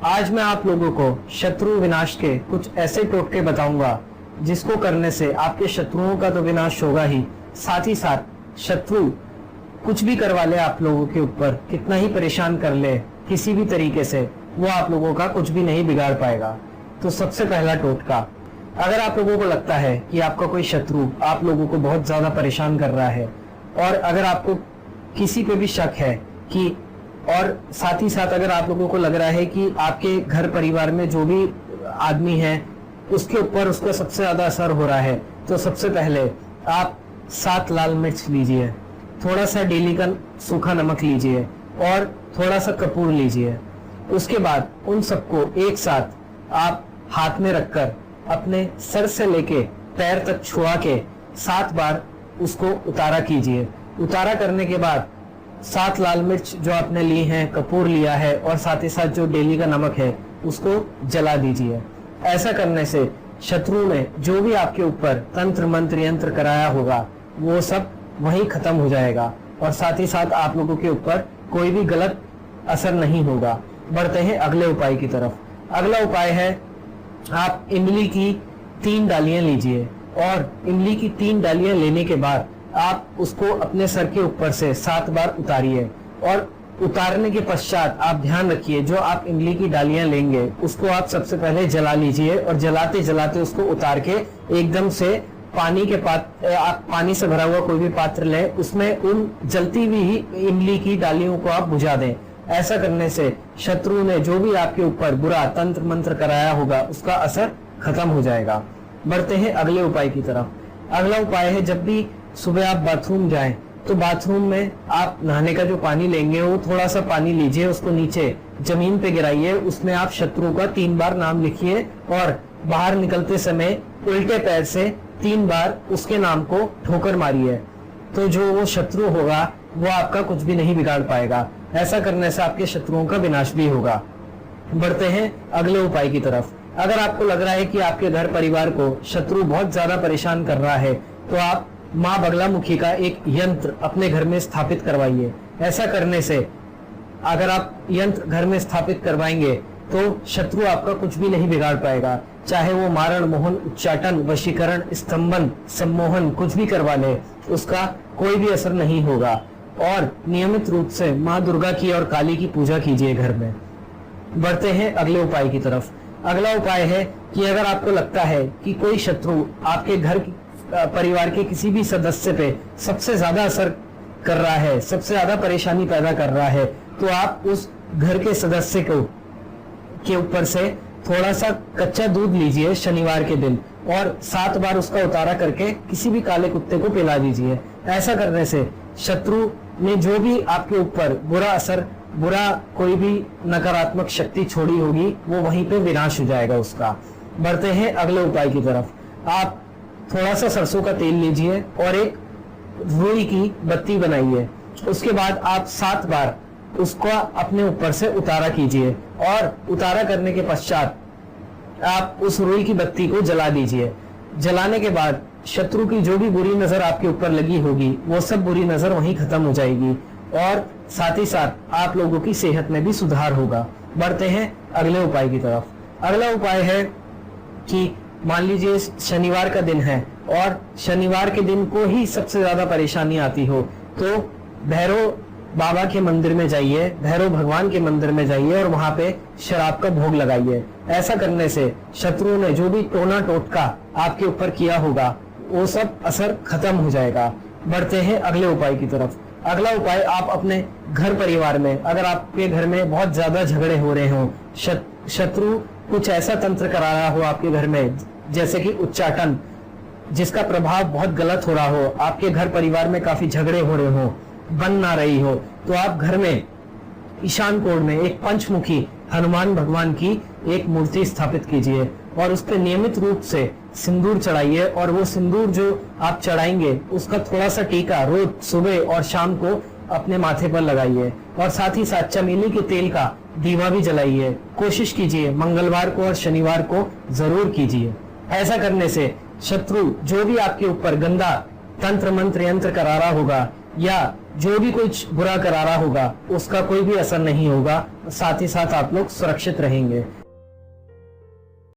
आज मैं आप लोगों को शत्रु विनाश के कुछ ऐसे टोटके बताऊंगा जिसको करने से आपके शत्रुओं का तो विनाश होगा ही, साथ ही साथ शत्रु कुछ भी करवा ले आप लोगों के ऊपर, कितना ही परेशान कर ले किसी भी तरीके से, वो आप लोगों का कुछ भी नहीं बिगाड़ पाएगा। तो सबसे पहला टोटका, अगर आप लोगों को लगता है कि आपका कोई शत्रु आप लोगों को बहुत ज्यादा परेशान कर रहा है और अगर आपको किसी पे भी शक है कि, और साथ ही साथ अगर आप लोगों को लग रहा है कि आपके घर परिवार में जो भी आदमी है उसके ऊपर उसका सबसे ज्यादा असर हो रहा है, तो सबसे पहले आप 7 लाल मिर्च लीजिए, थोड़ा सा डेली का सूखा नमक लीजिए और थोड़ा सा कपूर लीजिए। उसके बाद उन सबको एक साथ आप हाथ में रखकर अपने सर से लेके पैर तक छुआ के 7 बार उसको उतारा कीजिए। उतारा करने के बाद 7 लाल मिर्च जो आपने ली हैं, कपूर लिया है और साथ ही साथ जो डेली का नमक है उसको जला दीजिए। ऐसा करने से शत्रु ने जो भी आपके ऊपर तंत्र मंत्र यंत्र कराया होगा वो सब वहीं खत्म हो जाएगा और साथ ही साथ आप लोगों के ऊपर कोई भी गलत असर नहीं होगा। बढ़ते हैं अगले उपाय की तरफ। अगला उपाय है, आप इमली की 3 डालियां लीजिए और इमली की 3 डालियां लेने के बाद आप उसको अपने सर के ऊपर से 7 बार उतारिए और उतारने के पश्चात आप ध्यान रखिए जो आप इमली की डालियां लेंगे उसको आप सबसे पहले जला लीजिए और जलाते जलाते उसको उतार के एकदम से पानी के आप पानी से भरा हुआ कोई भी पात्र लें, उसमें उन जलती हुई इमली की डालियों को आप बुझा दें। ऐसा करने से शत्रु ने जो भी आपके ऊपर बुरा तंत्र मंत्र कराया होगा उसका असर खत्म हो जाएगा। बढ़ते हैं अगले उपाय की तरफ। अगला उपाय है, जब भी सुबह आप बाथरूम जाएं तो बाथरूम में आप नहाने का जो पानी लेंगे वो थोड़ा सा पानी लीजिए, उसको नीचे जमीन पे गिराइए, उसमें आप शत्रु का 3 बार नाम लिखिए और बाहर निकलते समय उल्टे पैर से 3 बार उसके नाम को ठोकर मारिए। तो जो वो शत्रु होगा वो आपका कुछ भी नहीं बिगाड़ पाएगा। ऐसा करने से आपके शत्रुओं का विनाश भी होगा। बढ़ते हैं अगले उपाय की तरफ। अगर आपको लग रहा है कि आपके घर परिवार को शत्रु बहुत ज्यादा परेशान कर रहा है तो आप माँ बगलामुखी का एक यंत्र अपने घर में स्थापित करवाइए। ऐसा करने से अगर आप यंत्र घर में स्थापित करवाएंगे तो शत्रु आपका कुछ भी नहीं बिगाड़ पाएगा, चाहे वो मारण मोहन उच्चाटन वशीकरण स्तंभन सम्मोहन कुछ भी करवा ले, उसका कोई भी असर नहीं होगा। और नियमित रूप से माँ दुर्गा की और काली की पूजा कीजिए घर में। बढ़ते हैं अगले उपाय की तरफ। अगला उपाय है कि अगर आपको लगता है कि कोई शत्रु आपके घर परिवार के किसी भी सदस्य पे सबसे ज्यादा असर कर रहा है, सबसे ज्यादा परेशानी पैदा कर रहा है, तो आप उस घर के सदस्य के ऊपर से थोड़ा सा कच्चा दूध लीजिए शनिवार के दिन और 7 बार उसका उतारा करके किसी भी काले कुत्ते को पिला दीजिए। ऐसा करने से शत्रु ने जो भी आपके ऊपर बुरा असर, बुरा कोई भी नकारात्मक शक्ति छोड़ी होगी वो वहीं पे विनाश हो जाएगा उसका। बढ़ते हैं अगले उपाय की तरफ। आप थोड़ा सा सरसों का तेल लीजिए और एक रुई की बत्ती बनाइए। उसके बाद आप 7 बार उसको अपने ऊपर से उतारा कीजिए और उतारा करने के पश्चात आप उस रुई की बत्ती को जला दीजिए। जलाने के बाद शत्रु की जो भी बुरी नजर आपके ऊपर लगी होगी वो सब बुरी नजर वहीं खत्म हो जाएगी और साथ ही साथ आप लोगों की सेहत में भी सुधार होगा। बढ़ते हैं अगले उपाय की तरफ। अगला उपाय है कि मान लीजिए शनिवार का दिन है और शनिवार के दिन को ही सबसे ज्यादा परेशानी आती हो तो भैरव बाबा के मंदिर में जाइए, भैरव भगवान के मंदिर में जाइए और वहां पे शराब का भोग लगाइए। ऐसा करने से शत्रु ने जो भी टोना टोटका आपके ऊपर किया होगा वो सब असर खत्म हो जाएगा। बढ़ते हैं अगले उपाय की तरफ। अगला उपाय, आप अपने घर परिवार में, अगर आपके घर में बहुत ज्यादा झगड़े हो रहे हो, शत्रु कुछ ऐसा तंत्र करा रहा हो आपके घर में जैसे कि उच्चाटन जिसका प्रभाव बहुत गलत हो रहा हो, आपके घर परिवार में काफी झगड़े हो रहे हो, बन ना रही हो, तो आप घर में ईशान कोण में एक पंचमुखी हनुमान भगवान की एक मूर्ति स्थापित कीजिए और उस पर नियमित रूप से सिंदूर चढ़ाइए और वो सिंदूर जो आप चढ़ाएंगे उसका थोड़ा सा टीका रोज सुबह और शाम को अपने माथे पर लगाइए और साथ ही साथ चमेली के तेल का दीवा भी जलाइए। कोशिश कीजिए मंगलवार को और शनिवार को जरूर कीजिए। ऐसा करने से शत्रु जो भी आपके ऊपर गंदा तंत्र मंत्र यंत्र करा रहा होगा या जो भी कुछ बुरा करा रहा होगा उसका कोई भी असर नहीं होगा, साथ ही साथ आप लोग सुरक्षित रहेंगे।